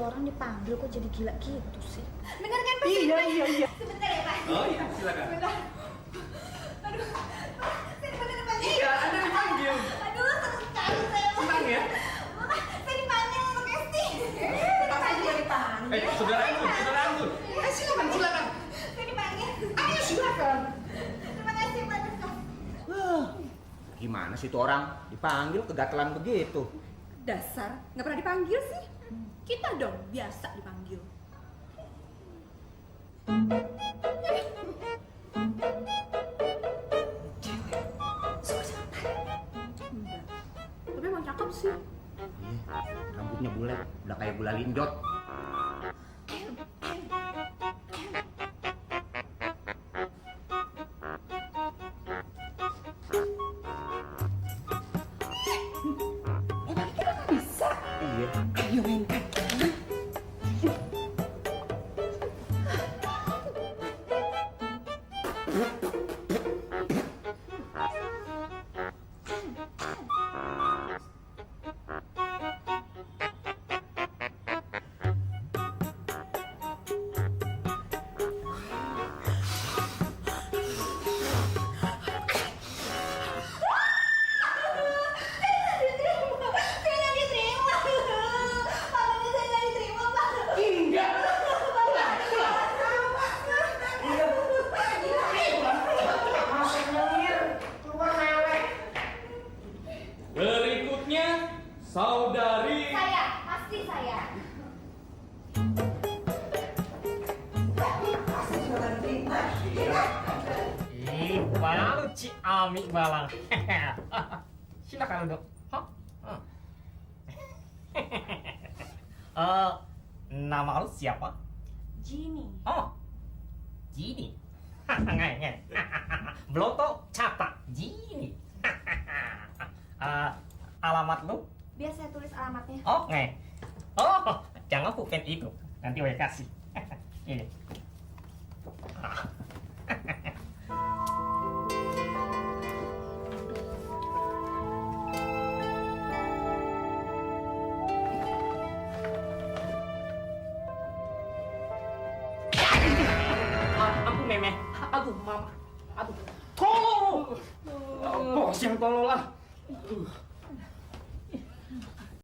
orang dipanggil kok jadi gila gitu sih? Bener kan Pak? Iya. Sebentar ya Pak. Oh iya, silakan. Sebentar. Aduh, Pak, saya bener dipanggil. Iya, Anda dipanggil. Aduh, senang sekali saya. Senang ya? Pak, saya dipanggil untuk casting. Pasti dia dipanggil. Saudara Anggun. Silakan. Saya dipanggil. Ayo silakan. Terima kasih Pak. Gimana sih tuh orang dipanggil kegatelan begitu? Dasar, nggak pernah dipanggil sih. Kita dong biasa dipanggil. Enggak. Tapi emang cakep sih. Rambutnya bulat, udah kayak gula linjot. Iya. Ayo main kaki. Berikutnya, saudari. Saya, pasti saya. Baru Ci Ami balang. Silakan duduk. Nama lu siapa? Gini. Oh, Gini. Ngai. Bloto catat Gini. Alamat lu? Biar saya tulis alamatnya. Oh, ngai. Oh, jangan pulpen itu. Nanti saya kasih. Ini. Ampun Meme. Aduh Mama. Aduh. Tolong. Bos yang tolol lah.